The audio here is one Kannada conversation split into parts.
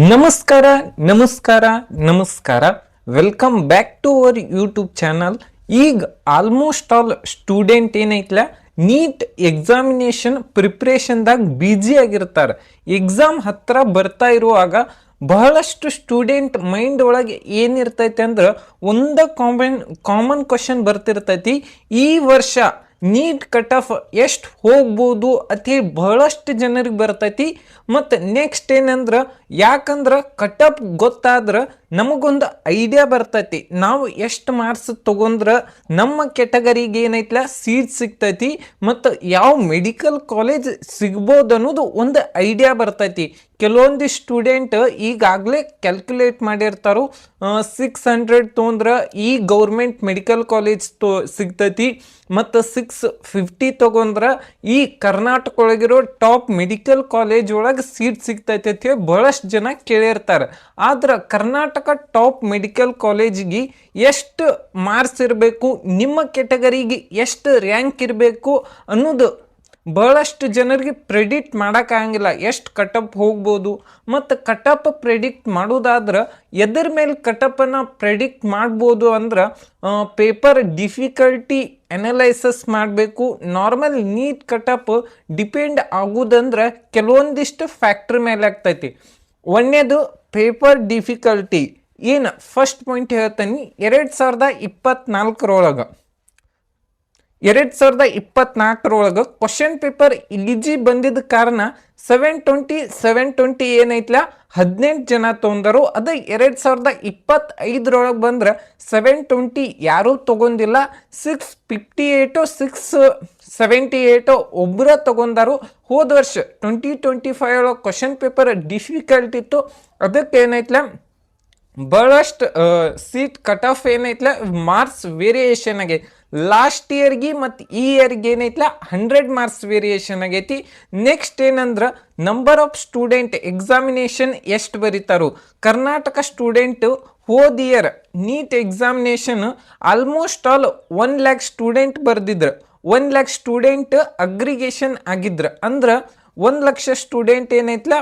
ನಮಸ್ಕಾರ ನಮಸ್ಕಾರ ನಮಸ್ಕಾರ welcome back to our YouTube channel. ಈಗ ಆಲ್ಮೋಸ್ಟ್ ಆಲ್ ಸ್ಟೂಡೆಂಟ್ ಏನೈತ್ಲ ನೀಟ್ ಎಕ್ಸಾಮಿನೇಷನ್ ಪ್ರಿಪ್ರೇಷನ್ದಾಗ ಬ್ಯುಸಿ ಆಗಿರ್ತಾರೆ. ಎಕ್ಸಾಮ್ ಹತ್ರ ಬರ್ತಾ ಇರುವಾಗ ಬಹಳಷ್ಟು ಸ್ಟೂಡೆಂಟ್ ಮೈಂಡ್ ಒಳಗೆ ಏನಿರ್ತೈತಿ ಅಂದ್ರೆ ಕಾಮನ್ ಕ್ವಶನ್ ಬರ್ತಿರ್ತೈತಿ. ಈ ವರ್ಷ ನೀಟ್ ಕಟ್ ಆಫ್ ಎಷ್ಟು ಹೋಗ್ಬೋದು ಅಂತೇಳಿ ಬಹಳಷ್ಟು ಜನರಿಗೆ ಬರ್ತೈತಿ. ಮತ್ತು ನೆಕ್ಸ್ಟ್ ಏನಂದ್ರೆ ಯಾಕಂದ್ರೆ ಕಟ್ ಆಫ್ ಗೊತ್ತಾದ್ರೆ ನಮಗೊಂದು ಐಡಿಯಾ ಬರ್ತೈತಿ, ನಾವು ಎಷ್ಟು ಮಾರ್ಕ್ಸ್ ತಗೊಂಡ್ರೆ ನಮ್ಮ ಕೆಟಗರಿಗೆ ಏನೈತ್ಲ ಸೀಟ್ ಸಿಗ್ತೈತಿ ಮತ್ತು ಯಾವ ಮೆಡಿಕಲ್ ಕಾಲೇಜ್ ಸಿಗ್ಬೋದು ಅನ್ನೋದು ಒಂದು ಐಡಿಯಾ ಬರ್ತೈತಿ. ಕೆಲವೊಂದು ಸ್ಟೂಡೆಂಟ್ ಈಗಾಗಲೇ ಕ್ಯಾಲ್ಕುಲೇಟ್ ಮಾಡಿರ್ತಾರೋ 600 ತೊಗೊಂಡ್ರೆ ಈ ಗೌರ್ಮೆಂಟ್ ಮೆಡಿಕಲ್ ಕಾಲೇಜ್ ಸಿಗ್ತೈತಿ ಮತ್ತು 650 ತಗೊಂಡ್ರೆ ಈ ಕರ್ನಾಟಕ ಒಳಗಿರೋ ಟಾಪ್ ಮೆಡಿಕಲ್ ಕಾಲೇಜ್ ಒಳಗೆ ಸೀಟ್ ಸಿಗ್ತೈತಿ ಅಂತ ಹೇಳಿ ಬಹಳಷ್ಟು ಜನ ಕೇಳಿರ್ತಾರೆ. ಆದ್ರೆ ಕರ್ನಾಟಕ ಟಾಪ್ ಮೆಡಿಕಲ್ ಕಾಲೇಜಿಗೆ ಎಷ್ಟು ಮಾರ್ಕ್ಸ್ ಇರಬೇಕು, ನಿಮ್ಮ ಕೆಟಗರಿಗೆ ಎಷ್ಟು ರ್ಯಾಂಕ್ ಇರಬೇಕು ಅನ್ನೋದು ಬಹಳಷ್ಟು ಜನರಿಗೆ ಪ್ರೆಡಿಕ್ಟ್ ಮಾಡೋಕ್ಕಾಗಂಗಿಲ್ಲ. ಎಷ್ಟು ಕಟಪ್ ಹೋಗ್ಬೋದು ಮತ್ತು ಕಟಪ್ ಪ್ರೆಡಿಕ್ಟ್ ಮಾಡೋದಾದ್ರೆ ಎದ್ರ ಮೇಲೆ ಕಟಪನ್ನು ಪ್ರೆಡಿಕ್ಟ್ ಮಾಡ್ಬೋದು ಅಂದ್ರೆ ಪೇಪರ್ ಡಿಫಿಕಲ್ಟಿ ಅನಲೈಸಸ್ ಮಾಡಬೇಕು. ನಾರ್ಮಲ್ ನೀಟ್ ಕಟಪ್ ಡಿಪೆಂಡ್ ಆಗೋದಂದ್ರೆ ಕೆಲವೊಂದಿಷ್ಟು ಫ್ಯಾಕ್ಟ್ರ್ ಮೇಲೆ ಆಗ್ತೈತಿ. ಒಂದೇದು ಪೇಪರ್ ಡಿಫಿಕಲ್ಟಿ. ಏನು ಫಸ್ಟ್ ಪಾಯಿಂಟ್ ಹೇಳ್ತೀನಿ, 2024 ಕ್ವಶನ್ ಪೇಪರ್ ಇಲಿಜಿ ಬಂದಿದ್ದ ಕಾರಣ 720 ಏನೈತ್ಲ 18 ಜನ ತೊಗೊಂಡರು. ಅದು 2025 ಬಂದ್ರೆ 720 ಯಾರೂ ತಗೊಂಡಿಲ್ಲ. 658 678 ಒಬ್ಬರ ತಗೊಂಡರು. ಹೋದ ವರ್ಷ 2025 ಕ್ವಶನ್ ಪೇಪರ್ ಡಿಫಿಕಲ್ಟ್ ಇತ್ತು. ಅದಕ್ಕೆ ಏನೈತ್ಲ ಬಹಳಷ್ಟು ಸೀಟ್ ಕಟ್ ಆಫ್ ಏನೈತ್ಲ ಮಾರ್ಕ್ಸ್ ವೇರಿಯೇಷನ್ ಆಗೈತಿ. ಲಾಸ್ಟ್ ಇಯರ್ಗೆ ಮತ್ತು ಈ ಇಯರ್ಗೆ ಏನೈತ್ಲ 100 ಮಾರ್ಕ್ಸ್ ವೇರಿಯೇಷನ್ ಆಗೈತಿ. ನೆಕ್ಸ್ಟ್ ಏನಂದ್ರೆ ನಂಬರ್ ಆಫ್ ಸ್ಟೂಡೆಂಟ್ ಎಕ್ಸಾಮಿನೇಷನ್ ಎಷ್ಟು ಬರೀತಾರೋ. ಕರ್ನಾಟಕ ಸ್ಟೂಡೆಂಟ್ ಹೋದ year NEET examination almost all 1 lakh student ಬರ್ದಿದ್ರು. 1 lakh ಸ್ಟೂಡೆಂಟ್ ಅಗ್ರಿಗೇಷನ್ ಆಗಿದ್ರು. ಅಂದ್ರೆ 1 ಲಕ್ಷ ಸ್ಟೂಡೆಂಟ್ ಏನೈತ್ಲ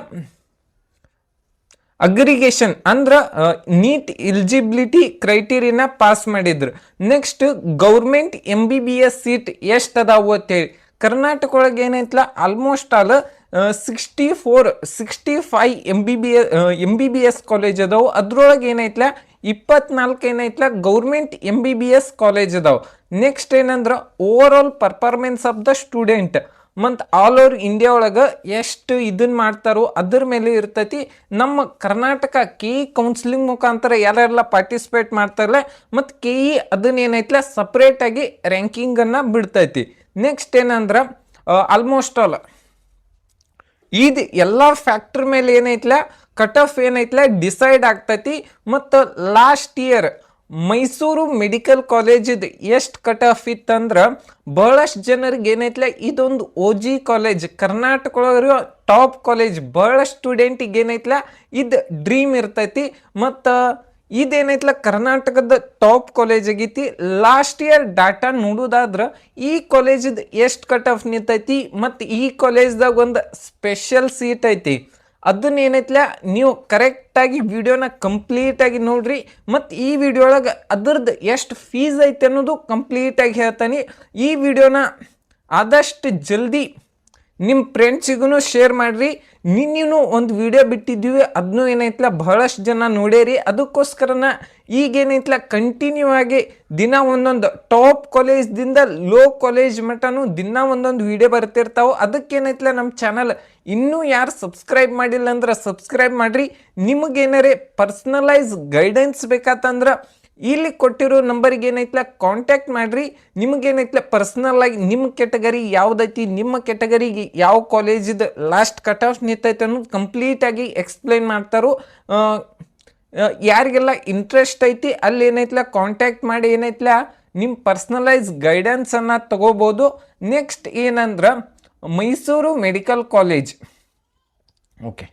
ಅಗ್ರಿಗೇಷನ್ ಅಂದ್ರೆ ನೀಟ್ ಎಲಿಜಿಬಿಲಿಟಿ ಕ್ರೈಟೀರಿಯನ ಪಾಸ್ ಮಾಡಿದ್ರು. ನೆಕ್ಸ್ಟ್ ಗೌರ್ಮೆಂಟ್ MBBS ಸೀಟ್ ಎಷ್ಟು ಅದಾವು ಅಂತೇಳಿ ಕರ್ನಾಟಕ ಒಳಗೆ ಏನೈತ್ಲ ಆಲ್ಮೋಸ್ಟ್ ಆಲ್ 65 MBBS ಕಾಲೇಜ್ ಅದಾವು. ಅದ್ರೊಳಗೆ ಏನೈತ್ಲ 24 ಏನೈತ್ಲ ಗೌರ್ಮೆಂಟ್ MBBS ಕಾಲೇಜ್ ಅದಾವು. ನೆಕ್ಸ್ಟ್ ಏನಂದ್ರೆ over all performance of the student ಮತ್ತು ಆಲ್ ಓವರ್ ಇಂಡಿಯಾ ಒಳಗೆ ಎಷ್ಟು ಇದನ್ನು ಮಾಡ್ತಾರೋ ಅದ್ರ ಮೇಲೆ ಇರ್ತೈತಿ. ನಮ್ಮ ಕರ್ನಾಟಕ KE ಕೌನ್ಸಿಲಿಂಗ್ ಮುಖಾಂತರ ಯಾರೆಲ್ಲ ಪಾರ್ಟಿಸಿಪೇಟ್ ಮಾಡ್ತಾರಲ್ಲ ಮತ್ತು KE ಅದನ್ನೇನೈತ್ಲ ಸಪ್ರೇಟಾಗಿ ರ್ಯಾಂಕಿಂಗನ್ನು ಬಿಡ್ತೈತಿ. ನೆಕ್ಸ್ಟ್ ಏನಂದ್ರೆ ಆಲ್ಮೋಸ್ಟ್ ಆಲ್ ಇದು ಎಲ್ಲ ಫ್ಯಾಕ್ಟ್ರ್ ಮೇಲೆ ಏನೈತ್ಲ ಕಟ್ ಆಫ್ ಏನೈತ್ಲ ಡಿಸೈಡ್ ಆಗ್ತೈತಿ. ಮತ್ತು ಲಾಸ್ಟ್ ಇಯರ್ ಮೈಸೂರು ಮೆಡಿಕಲ್ ಕಾಲೇಜಿದು ಎಷ್ಟು ಕಟ್ ಆಫ್ ಇತ್ತಂದ್ರೆ ಬಹಳಷ್ಟು ಜನರಿಗೆ ಏನೈತ್ಲ ಇದೊಂದು OG ಕಾಲೇಜ್, ಕರ್ನಾಟಕ ಒಳಗಿರೋ ಟಾಪ್ ಕಾಲೇಜ್. ಬಹಳಷ್ಟು ಸ್ಟೂಡೆಂಟಿಗೆ ಏನೈತ್ಲ ಇದು ಡ್ರೀಮ್ ಇರ್ತೈತಿ. ಮತ್ತು ಇದೇನೈತ್ಲ ಕರ್ನಾಟಕದ ಟಾಪ್ ಕಾಲೇಜ್ ಆಗೈತಿ. ಲಾಸ್ಟ್ ಇಯರ್ ಡಾಟಾ ನೋಡೋದಾದ್ರೆ ಈ ಕಾಲೇಜದು ಎಷ್ಟು ಕಟ್ ಆಫ್ ನಿಂತೈತಿ ಮತ್ತು ಈ ಕಾಲೇಜ್ದಾಗ ಒಂದು ಸ್ಪೆಷಲ್ ಸೀಟ್ ಐತಿ. ಅದನ್ನೇನೈತ್ಲ ನೀವು ಕರೆಕ್ಟಾಗಿ ವಿಡಿಯೋನ ಕಂಪ್ಲೀಟಾಗಿ ನೋಡ್ರಿ. ಮತ್ತು ಈ ವಿಡಿಯೋ ಒಳಗೆ ಅದ್ರದ್ದು ಎಷ್ಟು ಫೀಸ್ ಐತೆ ಅನ್ನೋದು ಕಂಪ್ಲೀಟಾಗಿ ಹೇಳ್ತಾನೆ. ಈ ವಿಡಿಯೋನ ಆದಷ್ಟು ಜಲ್ದಿ ನಿಮ್ಮ ಫ್ರೆಂಡ್ಸಿಗೂ ಶೇರ್ ಮಾಡಿರಿ. ನಿನ್ನೆನೂ ಒಂದು ವಿಡಿಯೋ ಬಿಟ್ಟಿದ್ದೀವಿ, ಅದನ್ನೂ ಏನೈತ್ಲ ಬಹಳಷ್ಟು ಜನ ನೋಡೇರಿ. ಅದಕ್ಕೋಸ್ಕರನ ಈಗೇನೈತ್ಲ ಕಂಟಿನ್ಯೂ ಆಗಿ ದಿನ ಒಂದೊಂದು ಟಾಪ್ ಕಾಲೇಜ್ದಿಂದ ಲೋ ಕಾಲೇಜ್ ಮಟನೂ ದಿನ ಒಂದೊಂದು ವಿಡಿಯೋ ಬರ್ತಿರ್ತಾವೆ. ಅದಕ್ಕೇನೈತ್ಲ ನಮ್ಮ ಚಾನಲ್ ಇನ್ನೂ ಯಾರು ಸಬ್ಸ್ಕ್ರೈಬ್ ಮಾಡಿಲ್ಲ ಅಂದ್ರೆ ಸಬ್ಸ್ಕ್ರೈಬ್ ಮಾಡಿರಿ. ನಿಮಗೇನಾರೇ ಪರ್ಸ್ನಲೈಸ್ ಗೈಡೆನ್ಸ್ ಬೇಕಾತಂದ್ರೆ ಇಲ್ಲಿ ಕೊಟ್ಟಿರೋ ನಂಬರಿಗೆ ಏನೈತ್ಲ ಕಾಂಟ್ಯಾಕ್ಟ್ ಮಾಡಿರಿ. ನಿಮಗೇನೈತ್ಲ ಪರ್ಸ್ನಲ್ ಆಗಿ ನಿಮ್ಮ ಕೆಟಗರಿ ಯಾವುದೈತಿ, ನಿಮ್ಮ ಕೆಟಗರಿಗೆ ಯಾವ ಕಾಲೇಜಿದು ಲಾಸ್ಟ್ ಕಟ್ ಆಫ್ ನಿಂತೈತೆ ಅನ್ನೋದು ಕಂಪ್ಲೀಟಾಗಿ ಎಕ್ಸ್ಪ್ಲೈನ್ ಮಾಡ್ತಾರೋ. ಯಾರಿಗೆಲ್ಲ ಇಂಟ್ರೆಸ್ಟ್ ಐತಿ ಅಲ್ಲಿ ಏನೈತ್ಲ ಕಾಂಟ್ಯಾಕ್ಟ್ ಮಾಡಿ ಏನೈತ್ಲ ನಿಮ್ಮ ಪರ್ಸ್ನಲೈಸ್ ಗೈಡೆನ್ಸನ್ನು ತಗೋಬೋದು. ನೆಕ್ಸ್ಟ್ ಏನಂದ್ರೆ ಮೈಸೂರು ಮೆಡಿಕಲ್ ಕಾಲೇಜ್, ಓಕೆ,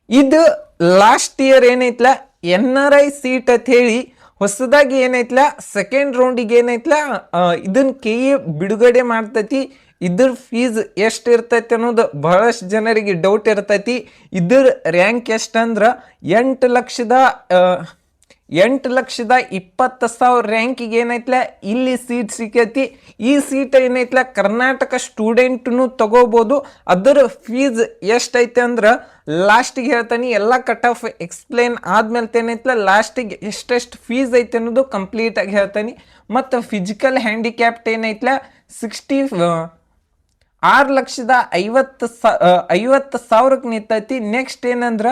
ಇದು ಲಾಸ್ಟ್ ಇಯರ್ ಏನೈತ್ಲ NRI ಸೀಟ್ ಅಂತ ಹೇಳಿ ಹೊಸದಾಗಿ ಏನೈತ್ಲ ಸೆಕೆಂಡ್ ರೌಂಡಿಗೆ ಏನೈತ್ಲ ಇದನ್ನ KE ಬಿಡುಗಡೆ ಮಾಡ್ತೈತಿ. ಇದ್ರ ಫೀಸ್ ಎಷ್ಟು ಇರ್ತೈತಿ ಅನ್ನೋದು ಬಹಳಷ್ಟು ಜನರಿಗೆ ಡೌಟ್ ಇರ್ತೈತಿ. ಇದ್ರ ರ್ಯಾಂಕ್ ಎಷ್ಟಂದ್ರೆ 8,20,000 ರ್ಯಾಂಕಿಗೆ ಏನೈತ್ಲ ಇಲ್ಲಿ ಸೀಟ್ ಸಿಕ್ಕೈತಿ. ಈ ಸೀಟ್ ಏನೈತ್ಲ ಕರ್ನಾಟಕ ಸ್ಟೂಡೆಂಟ್ನು ತಗೋಬೋದು. ಅದರ ಫೀಸ್ ಎಷ್ಟೈತೆ ಅಂದ್ರೆ ಲಾಸ್ಟಿಗೆ ಹೇಳ್ತಾನೆ. ಎಲ್ಲ ಕಟ್ ಆಫ್ ಎಕ್ಸ್ಪ್ಲೇನ್ ಆದ್ಮೇಲೆ ಏನೈತ್ಲ ಲಾಸ್ಟಿಗೆ ಎಷ್ಟೆಷ್ಟು ಫೀಸ್ ಐತೆ ಅನ್ನೋದು ಕಂಪ್ಲೀಟ್ ಆಗಿ ಹೇಳ್ತಾನೆ. ಮತ್ತು ಫಿಸಿಕಲ್ ಹ್ಯಾಂಡಿಕ್ಯಾಪ್ಟ್ ಏನೈತ್ಲ 6,50,000 ನಿಂತೈತಿ. ನೆಕ್ಸ್ಟ್ ಏನಂದ್ರೆ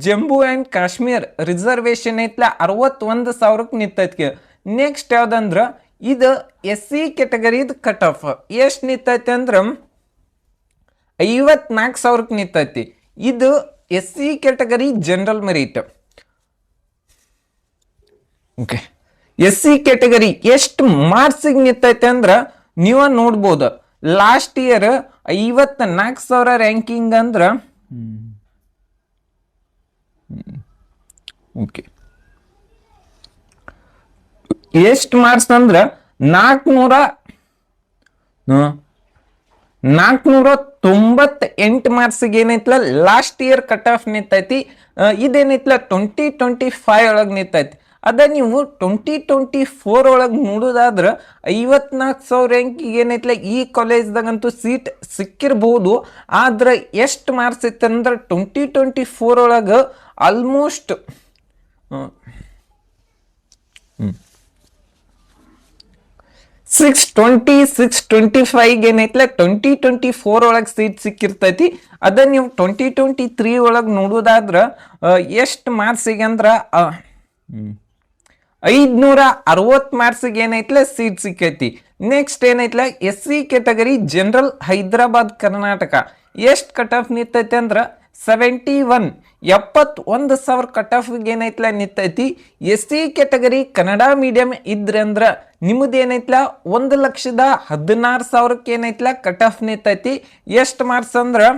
ಜಮ್ಮು ಆ್ಯಂಡ್ ಕಾಶ್ಮೀರ್ ರಿಸರ್ವೇಷನ್ ಐತ್ಲ 61,000 ನಿಂತೈತಿ. ನೆಕ್ಸ್ಟ್ ಯಾವ್ದಂದ್ರೆ ಇದು SC ಕ್ಯಾಟಗರಿದ ಕಟ್ ಆಫ್ ಎಷ್ಟು ನಿಂತೈತಿ ಅಂದ್ರೆ 54,000 ನಿಂತೈತಿ. ಇದು SC category general merit. Okay, SC category ಎಷ್ಟು ಮಾರ್ಕ್ಸಿಗೆ ನಿಂತೈತೆ ಅಂದ್ರೆ ನೀವು ನೋಡ್ಬೋದು. ಲಾಸ್ಟ್ ಇಯರ್ 54,000 ರ್ಯಾಂಕಿಂಗ್ ಅಂದ್ರೆ ಓಕೆ ಎಷ್ಟು ಮಾರ್ಕ್ಸ್ ಅಂದ್ರೆ 498 ಮಾರ್ಕ್ಸಿಗೆ ಏನೈತ್ಲ ಲಾಸ್ಟ್ ಇಯರ್ ಕಟ್ ಆಫ್ ನಿಂತೈತಿ. ಇದೇನೈತ್ಲ 2025 ಒಳಗೆ ನಿಂತೈತಿ. ಅದ ನೀವು 2024 ಒಳಗೆ ನೋಡೋದಾದ್ರೆ 54,000 ರ್ಯಾಂಕಿಗೆ ಏನೈತ್ಲ ಈ ಕಾಲೇಜ್ದಾಗಂತೂ ಸೀಟ್ ಸಿಕ್ಕಿರ್ಬೋದು. ಆದ್ರೆ ಎಷ್ಟು ಮಾರ್ಕ್ಸ್ ಇತ್ತಂದ್ರೆ 2024 ಒಳಗೆ ಆಲ್ಮೋಸ್ಟ್ 625 ಏನೈತ್ಲ 2024 ಒಳಗೆ ಸೀಟ್ ಸಿಕ್ಕಿರ್ತೈತಿ. ಅದ ನೀವು 2023 ಒಳಗೆ ನೋಡೋದಾದ್ರೆ ಎಷ್ಟು ಮಾರ್ಕ್ಸಿಗೆ ಅಂದ್ರೆ 560 ಮಾರ್ಕ್ಸಿಗೆ ಏನೈತ್ಲ ಸೀಟ್ ಸಿಕ್ಕೈತಿ. ನೆಕ್ಸ್ಟ್ ಏನೈತ್ಲ SC category general Hyderabad Karnataka ಎಷ್ಟು ಕಟ್ ಆಫ್ ನಿಂತೈತಿ ಅಂದ್ರೆ 71,000 ಕಟ್ ಆಫ್ ಏನೈತ್ಲ ನಿಂತೈತಿ. SC ಕ್ಯಾಟಗರಿ ಕನ್ನಡ ಮೀಡಿಯಂ ಇದ್ರೆ ಅಂದ್ರೆ ನಿಮ್ದು ಏನೈತ್ಲ 1,16,000 ಏನೈತ್ಲ ಕಟ್ ಆಫ್ ನಿಂತೈತಿ. ಎಷ್ಟು ಮಾರ್ಕ್ಸ್ ಅಂದ್ರೆ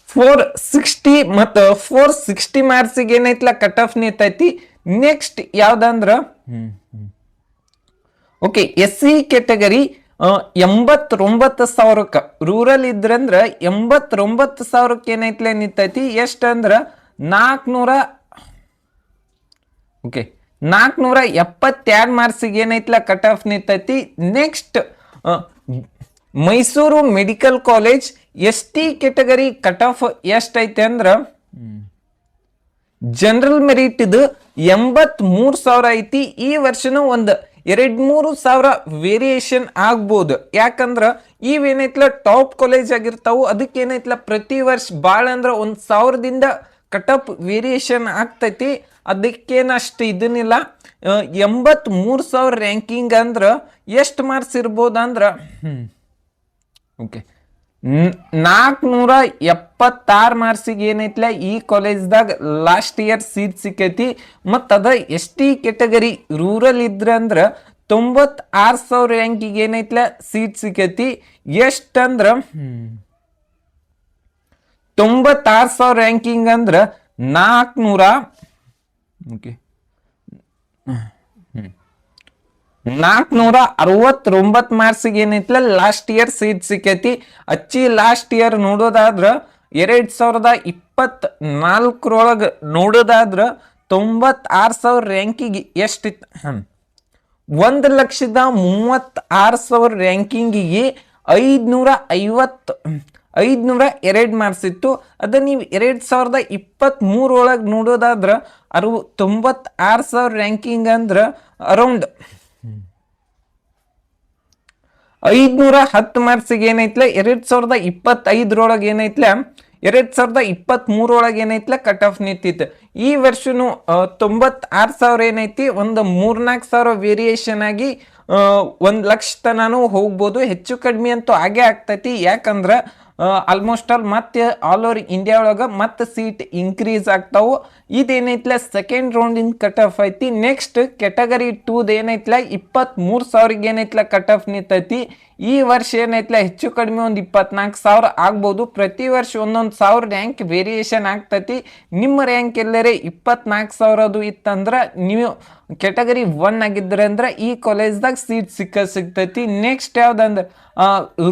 460 ಮತ್ತು 460 ಮಾರ್ಕ್ಸಿಗೆ ಏನೈತ್ಲ ಕಟ್ ಆಫ್ ನಿಂತೈತಿ. ನೆಕ್ಸ್ಟ್ ಯಾವ್ದಂದ್ರ ಓಕೆ SC ಕ್ಯಾಟಗರಿ 89,000 ರೂರಲ್ ಇದ್ರಂದ್ರೆ 89,000 ಏನೈತ್ಲೆ ನಿಂತೈತಿ. ಎಷ್ಟಂದ್ರ 472 ಮಾರ್ಕ್ಸಿಗೆ ಏನೈತ್ಲ ಕಟ್ ಆಫ್ ನಿಂತೈತಿ. Next Mysuru medical college ST category cut off ಎಷ್ಟೈತೆ ಅಂದ್ರ ಜನರಲ್ ಮೆರಿಟ್ ಇದು 83,000 ಐತಿ. ಈ ವರ್ಷನೂ ಒಂದು 2-3,000 ವೇರಿಯೇಷನ್ ಆಗ್ಬೋದು. ಯಾಕಂದ್ರ ಇವೇನೈತ್ಲ ಟಾಪ್ ಕಾಲೇಜ್ ಆಗಿರ್ತಾವು. ಅದಕ್ಕೇನೈತ್ಲ ಪ್ರತಿ ವರ್ಷ ಭಾಳ ಅಂದ್ರೆ 1,000ದಿಂದ ಕಟ್ ಆಫ್ ವೇರಿಯೇಷನ್ ಆಗ್ತೈತಿ. ಅದಕ್ಕೇನಷ್ಟು ಇದನ್ನಿಲ್ಲ. 83,000 ರ್ಯಾಂಕಿಂಗ್ ಅಂದ್ರೆ ಎಷ್ಟು ಮಾರ್ಕ್ಸ್ ಇರ್ಬೋದು ಅಂದ್ರೆ ಓಕೆ 476 ಮಾರ್ಕ್ಸಿಗೆ ಏನೈತ್ಲ ಈ ಕಾಲೇಜ್ದಾಗ ಲಾಸ್ಟ್ ಇಯರ್ ಸೀಟ್ ಸಿಕ್ಕೈತಿ. ಮತ್ತು ಅದ ST ಕ್ಯಾಟಗರಿ ರೂರಲ್ ಇದ್ರ ಅಂದ್ರೆ 96,000 ರ್ಯಾಂಕಿಗೆ ಏನೈತ್ಲ ಸೀಟ್ ಸಿಕ್ಕೈತಿ. ಎಷ್ಟಂದ್ರ 96,000 ರ್ಯಾಂಕಿಂಗ್ ಅಂದ್ರೆ 469 ಮಾರ್ಕ್ಸಿಗೆ ಏನೈತ್ಲ ಲಾಸ್ಟ್ ಇಯರ್ ಸೀಟ್ ಸಿಕ್ಕೈತಿ. ಲಾಸ್ಟ್ ಇಯರ್ ನೋಡೋದಾದ್ರ 2024 ನೋಡೋದಾದ್ರ 96,000 ರ್ಯಾಂಕಿಗೆ ಎಷ್ಟಿತ್ತು 1,36,000 ರ್ಯಾಂಕಿಂಗಿಗೆ 502 ಮಾರ್ಕ್ಸ್ ಇತ್ತು. ಅದ ನೀವು 2023 ಒಳಗೆ ನೋಡೋದಾದ್ರ 96,000 ರ್ಯಾಂಕಿಂಗ್ ಅಂದ್ರೆ ಅರೌಂಡ್ 510 ಮಾರ್ಕ್ಸಿಗೆ ಏನೈತ್ಲ 2025 ಒಳಗೆ ಏನೈತ್ಲ 2023 ಒಳಗೆ ಏನೈತ್ಲ ಕಟ್ ಆಫ್ ನಿಂತಿತ್ತು. ಈ ವರ್ಷನು 96,000 ಏನೈತಿ. ಒಂದು 3-4,000 ವೇರಿಯೇಷನ್ ಆಗಿ 1,00,000 ತನೂ ಹೋಗ್ಬೋದು. ಹೆಚ್ಚು ಕಡಿಮೆ ಅಂತೂ ಆಗೇ ಆಗ್ತೈತಿ. ಯಾಕಂದ್ರೆ ಆಲ್ಮೋಸ್ಟ್ ಆಲ್ ಮತ್ತೆ ಆಲ್ ಓವರ್ ಇಂಡಿಯಾ ಒಳಗೆ ಮತ್ತೆ ಸೀಟ್ ಇನ್ಕ್ರೀಸ್ ಆಗ್ತಾವು. ಇದೇನೈತ್ಲ ಸೆಕೆಂಡ್ ರೌಂಡಿನ ಕಟ್ ಆಫ್ ಐತಿ. ನೆಕ್ಸ್ಟ್ ಕ್ಯಾಟಗರಿ 2 ಏನೈತ್ಲ 23,000 ಏನೈತ್ಲ ಕಟ್ ಆಫ್ ನಿಂತೈತಿ. ಈ ವರ್ಷ ಏನೈತ್ಲ ಹೆಚ್ಚು ಕಡಿಮೆ ಒಂದು 24,000 ಆಗ್ಬೋದು. ಪ್ರತಿ ವರ್ಷ ಒಂದೊಂದು 1,000 ರ್ಯಾಂಕ್ ವೇರಿಯೇಷನ್ ಆಗ್ತತಿ. ನಿಮ್ಮ ರ್ಯಾಂಕ್ ಎಲ್ಲರೇ 24,000 ಅದು ಇತ್ತಂದ್ರೆ ನೀವು ಕ್ಯಾಟಗರಿ 1 ಆಗಿದ್ರೆ ಅಂದ್ರೆ ಈ ಕಾಲೇಜ್ದಾಗ ಸೀಟ್ ಸಿಗ್ತೈತಿ. ನೆಕ್ಸ್ಟ್ ಯಾವ್ದಂದ್ರೆ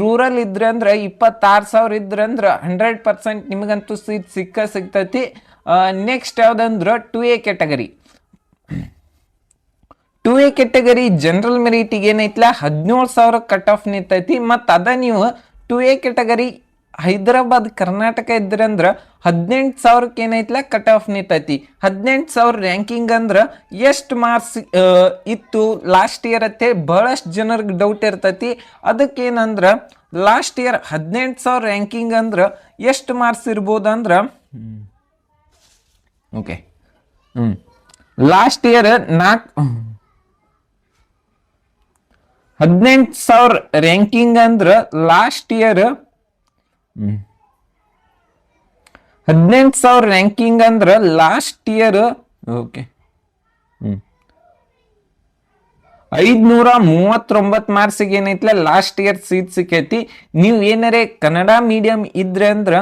ರೂರಲ್ ಇದ್ರೆ ಅಂದ್ರೆ 26,000 ಇದ್ರೆ ಅಂದ್ರೆ 100% ನಿಮಗಂತೂ ಸೀಟ್ ಸಿಗ್ತೈತಿ. ನೆಕ್ಸ್ಟ್ ಯಾವ್ದಂದ್ರೆ 2A category. 2A category general ಮೆರಿಟಿಗೆ ಏನೈತ್ಲ 17,000 ಕಟ್ ಆಫ್ ನಿಂತೈತಿ. ಮತ್ತು ಅದ ನೀವು 2A ಕ್ಯಾಟಗರಿ ಹೈದರಾಬಾದ್ ಕರ್ನಾಟಕ ಇದ್ರೆ ಅಂದ್ರೆ 18,000 ಏನೈತ್ಲ ಕಟ್ ಆಫ್ ನಿಂತೈತಿ. 18,000 ರ್ಯಾಂಕಿಂಗ್ ಅಂದ್ರೆ ಎಷ್ಟು ಮಾರ್ಕ್ಸ್ ಇತ್ತು ಲಾಸ್ಟ್ ಇಯರ್ ಅತ್ತೆ ಬಹಳಷ್ಟು ಜನರಿಗೆ ಡೌಟ್ ಇರ್ತೈತಿ. ಅದಕ್ಕೇನಂದ್ರೆ ಲಾಸ್ಟ್ ಇಯರ್ 18,000 ರ್ಯಾಂಕಿಂಗ್ ಅಂದ್ರೆ ಎಷ್ಟು ಮಾರ್ಕ್ಸ್ ಇರ್ಬೋದು ಅಂದ್ರೆ ಓಕೆ ಲಾಸ್ಟ್ ಇಯರ್ 18,000 ರ್ಯಾಂಕಿಂಗ್ ಅಂದ್ರೆ ಲಾಸ್ಟ್ ಇಯರ್ 18,000 ರ್ಯಾಂಕಿಂಗ್ ಅಂದ್ರೆ ಲಾಸ್ಟ್ ಇಯರ್ ಓಕೆ 539 ಮಾರ್ಕ್ಸಿಗೆ ಏನೈತ್ಲ ಲಾಸ್ಟ್ ಇಯರ್ ಸೀಟ್ ಸಿಕ್ಕೈತಿ. ನೀವು ಏನಾರೇ ಕನ್ನಡ ಮೀಡಿಯಂ ಇದ್ರೆ ಅಂದ್ರೆ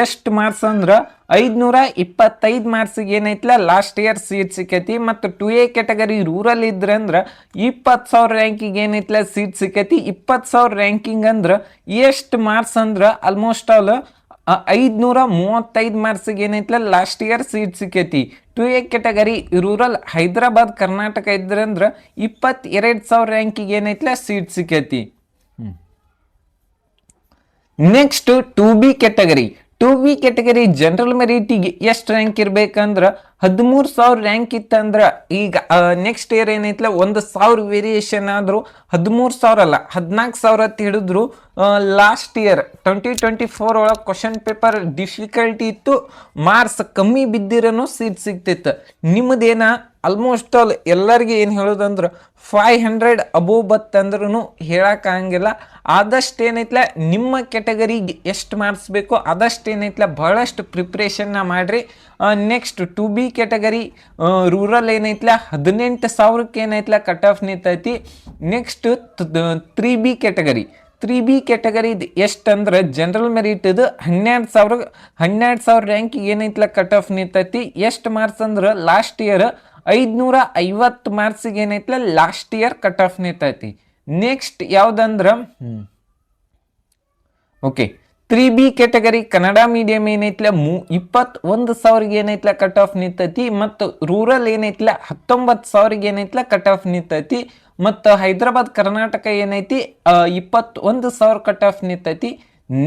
ಎಷ್ಟು ಮಾರ್ಕ್ಸ್ ಅಂದ್ರೆ 525 ಮಾರ್ಕ್ಸಿಗೆ ಏನೈತ್ಲ ಲಾಸ್ಟ್ ಇಯರ್ ಸೀಟ್ ಸಿಕ್ಕೈತಿ. ಮತ್ತು 2A ಕ್ಯಾಟಗರಿ ರೂರಲ್ ಇದ್ರೆ ಅಂದ್ರೆ 20,000 ರ್ಯಾಂಕಿಗೆ ಏನೈತ್ಲ ಸೀಟ್ ಸಿಕ್ಕೈತಿ. 20,000 ರ್ಯಾಂಕಿಂಗ್ ಅಂದ್ರೆ ಎಷ್ಟು ಮಾರ್ಕ್ಸ್ ಅಂದ್ರೆ ಆಲ್ಮೋಸ್ಟ್ ಆಲ್ 535 ಮಾರ್ಕ್ಸಿಗೆ ಏನೈತ್ಲ ಲಾಸ್ಟ್ ಇಯರ್ ಸೀಟ್ ಸಿಕ್ಕೈತಿ. 2A category rural Hyderabad Karnataka ಇದ್ರೆ ಅಂದ್ರೆ 22,000 ರ್ಯಾಂಕಿಗೆ ಏನೈತ್ಲ ಸೀಟ್ ಸಿಕ್ಕೈತಿ. Next 2B category. 2B category general ಮೆರಿಟಿಗೆ ಎಷ್ಟು ರ್ಯಾಂಕ್ ಇರ್ಬೇಕಂದ್ರೆ 13,000 ರ್ಯಾಂಕ್ ಇತ್ತಂದ್ರೆ ಈಗ ನೆಕ್ಸ್ಟ್ ಇಯರ್ ಏನೈತ್ಲ 1,000 ವೇರಿಯೇಷನ್ ಆದ್ರು 13,000 ಅಲ್ಲ 14,000 ಅಂತ ಹಿಡಿದ್ರು. ಲಾಸ್ಟ್ ಇಯರ್ 2024 ಒಳಗೆ ಕ್ವಶನ್ ಪೇಪರ್ ಡಿಫಿಕಲ್ಟಿ ಇತ್ತು, ಮಾರ್ಕ್ಸ್ ಕಮ್ಮಿ ಬಿದ್ದಿರೋನು ಸೀಟ್ ಸಿಗ್ತಿತ್ತು. ನಿಮ್ಮದೇನ ಆಲ್ಮೋಸ್ಟ್ ಆಲ್ ಎಲ್ಲರಿಗೆ ಏನು ಹೇಳೋದಂದ್ರೆ 500 ಅಬೋವ್ ಬತ್ತಂದ್ರೂ ಹೇಳಕ್ಕಾಗಂಗಿಲ್ಲ. ಆದಷ್ಟು ಏನೈತ್ಲ ನಿಮ್ಮ ಕ್ಯಾಟಗರಿಗೆ ಎಷ್ಟು ಮಾರ್ಕ್ಸ್ ಬೇಕೋ ಅದಷ್ಟು ಏನೈತ್ಲ ಬಹಳಷ್ಟು ಪ್ರಿಪ್ರೇಷನ್ನ ಮಾಡಿರಿ. ನೆಕ್ಸ್ಟ್ 2B ಕ್ಯಾಟಗರಿ ರೂರಲ್ ಏನೈತ್ಲ 18,000 ಏನೈತ್ಲ ಕಟ್ ಆಫ್ ನಿಂತೈತಿ. Next 3B category. 3B category ಎಷ್ಟಂದ್ರೆ ಜನರಲ್ ಮೆರಿಟ್ ಇದು 12,000 ರ್ಯಾಂಕಿಗೆ ಏನೈತ್ಲ ಕಟ್ ಆಫ್ ನಿಂತೈತಿ. ಎಷ್ಟು ಮಾರ್ಕ್ಸ್ ಅಂದ್ರೆ ಲಾಸ್ಟ್ ಇಯರ್ 550 ಮಾರ್ಕ್ಸಿಗೆ ಏನೈತ್ಲ ಲಾಸ್ಟ್ ಇಯರ್ ಕಟ್ ಆಫ್ ನಿಂತೈತಿ. ನೆಕ್ಸ್ಟ್ ಯಾವ್ದಂದ್ರ okay 3B category Kannada medium ಏನೈತ್ಲ 21,000 ಏನೈತ್ಲ ಕಟ್ ಆಫ್ ನಿಂತೈತಿ. ಮತ್ತು ರೂರಲ್ ಏನೈತ್ಲ 19,000 ಏನೈತ್ಲ ಕಟ್ ಆಫ್ ನಿಂತೈತಿ. ಮತ್ತು ಹೈದರಾಬಾದ್ ಕರ್ನಾಟಕ ಏನೈತಿ 21,000 ಕಟ್ ಆಫ್ ನಿಂತೈತಿ.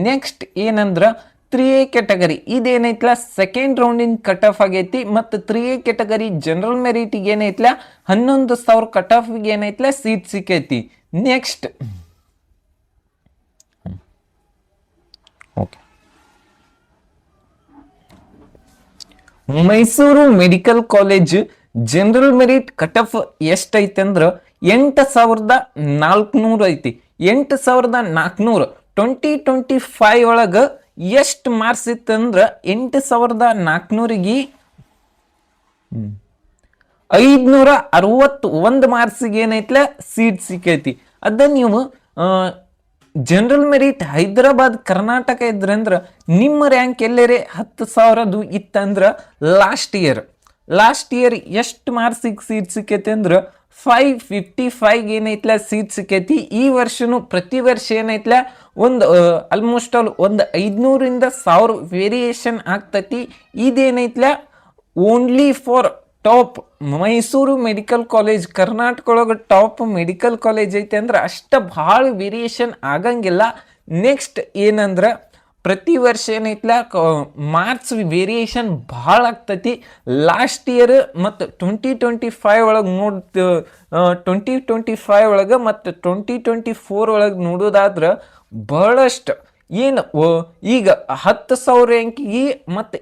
ನೆಕ್ಸ್ಟ್ ಏನಂದ್ರ 3A ಕ್ಯಾಟಗರಿ ಇದೇನೈತ್ಲ ಸೆಕೆಂಡ್ ರೌಂಡಿನ ಕಟ್ ಆಫ್ ಆಗೈತಿ. ಮತ್ತು 3A ಕ್ಯಾಟಗರಿ ಜನರಲ್ ಮೆರಿಟಿಗೆ ಏನೈತ್ಲ 11,000 ಕಟ್ ಆಫ್ಗೆ ಏನೈತ್ಲ ಸೀಟ್ ಸಿಕ್ಕೈತಿ. Next okay Mysuru medical college general merit cut off ಎಷ್ಟೈತೆ ಅಂದ್ರೆ 8,400 ಐತಿ. 8,400 2025 ಒಳಗೆ ಎಷ್ಟು ಮಾರ್ಕ್ಸ್ ಇತ್ತಂದ್ರೆ 8,400ಗೆ 561 ಮಾರ್ಕ್ಸಿಗೆ ಏನೈತ್ಲ ಸೀಟ್ ಸಿಕ್ಕೈತಿ. ಅದ ನೀವು ಜನರಲ್ ಮೆರಿಟ್ ಹೈದರಾಬಾದ್ ಕರ್ನಾಟಕ ಇದ್ರೆ ಅಂದ್ರೆ ನಿಮ್ಮ ರ್ಯಾಂಕ್ ಎಲ್ಲರೇ 10,000 ಇತ್ತಂದ್ರೆ ಲಾಸ್ಟ್ ಇಯರ್ ಎಷ್ಟು ಮಾರ್ಕ್ಸಿಗೆ ಸೀಟ್ ಸಿಕ್ಕೈತಿ ಅಂದ್ರೆ 555 ಏನೈತ್ಲ ಸೀಟ್ ಸಿಕ್ಕೈತಿ. ಈ ವರ್ಷನು ಪ್ರತಿ ವರ್ಷ ಏನೈತ್ಲ ಒಂದು ಆಲ್ಮೋಸ್ಟ್ ಆಲ್ ಒಂದು 500ರಿಂದ 1,000 ವೇರಿಯೇಷನ್ ಆಗ್ತತಿ. ಇದೇನೈತ್ಲ only for top Mysuru medical college Karnataka ಒಳಗೆ ಟಾಪ್ ಮೆಡಿಕಲ್ ಕಾಲೇಜ್ ಐತೆ ಅಂದ್ರೆ ಅಷ್ಟ ಭಾಳ ವೇರಿಯೇಷನ್ ಆಗಂಗಿಲ್ಲ. ನೆಕ್ಸ್ಟ್ ಏನಂದ್ರೆ ಪ್ರತಿ ವರ್ಷ ಏನೈತ್ಲ ಮಾರ್ಕ್ಸ್ ವೇರಿಯೇಷನ್ ಭಾಳ ಆಗ್ತತಿ. ಲಾಸ್ಟ್ ಇಯರ್ ಮತ್ತು 2025 ಒಳಗೆ 2025 ಒಳಗೆ ಮತ್ತು 2024 ಒಳಗೆ ನೋಡೋದಾದ್ರೆ ಬಹಳಷ್ಟು ಏನು ಈಗ 10,000 ರ್ಯಾಂಕಿಗೆ ಮತ್ತು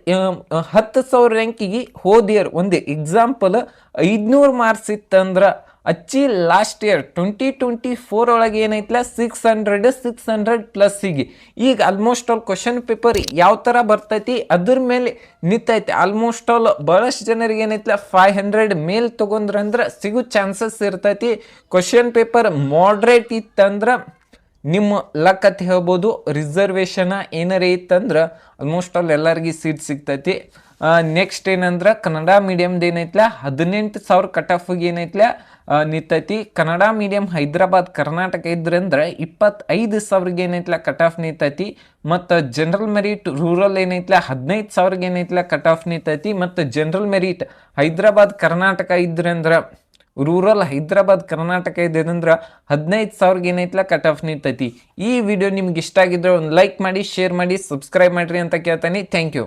10,000 ರ್ಯಾಂಕಿಗೆ ಹೋದ ಇಯರ್ ಒಂದು ಎಕ್ಸಾಂಪಲ್ 500 ಮಾರ್ಕ್ಸ್ ಇತ್ತಂದ್ರೆ ಅಚ್ಚಿ ಲಾಸ್ಟ್ ಇಯರ್ 2024 ಒಳಗೆ ಏನೈತ್ಲ 600 ಪ್ಲಸ್ಸಿಗೆ. ಈಗ ಆಲ್ಮೋಸ್ಟ್ ಆಲ್ ಕ್ವಶನ್ ಪೇಪರ್ ಯಾವ ಥರ ಬರ್ತೈತಿ ಅದ್ರ ಮೇಲೆ ನಿಂತೈತಿ. ಆಲ್ಮೋಸ್ಟ್ ಆಲ್ ಭಾಳಷ್ಟು ಜನರಿಗೆ ಏನೈತ್ಲ 500 ಮೇಲ್ ತೊಗೊಂಡ್ರಂದ್ರೆ ಸಿಗೋ ಚಾನ್ಸಸ್ ಇರ್ತೈತಿ. ಕ್ವಶನ್ ಪೇಪರ್ ಮಾಡ್ರೇಟ್ ಇತ್ತಂದ್ರೆ ನಿಮ್ಮ ಲಕ್ ಅಂತ ಹೇಳ್ಬೋದು. ರಿಸರ್ವೇಷನ್ ಏನಾರೇ ಇತ್ತಂದ್ರೆ ಆಲ್ಮೋಸ್ಟ್ ಆಲ್ ಎಲ್ಲರಿಗೂ ಸೀಟ್ ಸಿಗ್ತೈತಿ. ನೆಕ್ಸ್ಟ್ ಏನಂದ್ರೆ ಕನ್ನಡ ಮೀಡಿಯಮ್ದು ಏನೈತ್ಲ 18,000 ಕಟ್ ಆಫಿಗೆ ಏನೈತ್ಲ ನಿಂತೈತಿ. ಕನ್ನಡ ಮೀಡಿಯಂ ಹೈದ್ರಾಬಾದ್ ಕರ್ನಾಟಕ ಇದ್ರಂದ್ರೆ 25,000ಗೆ ಏನೈತ್ಲ ಕಟ್ ಆಫ್ ನಿಂತೈತಿ. ಮತ್ತು ಜನರಲ್ ಮೆರಿಟ್ ರೂರಲ್ ಏನೈತ್ಲ 15,000ಗೆ ಏನೈತ್ಲ ಕಟ್ ಆಫ್ ನಿಂತೈತಿ. ಮತ್ತು ಜನರಲ್ ಮೆರಿಟ್ ಹೈದ್ರಾಬಾದ್ ಕರ್ನಾಟಕ ಇದ್ರಂದ್ರೆ ರೂರಲ್ ಹೈದ್ರಾಬಾದ್ ಕರ್ನಾಟಕ ಇದ್ದಂದ್ರೆ 15,000ಗೆ ಏನೈತ್ಲ ಕಟ್ ಆಫ್ ನಿಂತೈತಿ. ಈ ವಿಡಿಯೋ ನಿಮ್ಗೆ ಇಷ್ಟ ಆಗಿದ್ರೆ ಒಂದು ಲೈಕ್ ಮಾಡಿ, ಶೇರ್ ಮಾಡಿ, ಸಬ್ಸ್ಕ್ರೈಬ್ ಮಾಡಿರಿ ಅಂತ ಕೇಳ್ತಾನೆ. Thank you.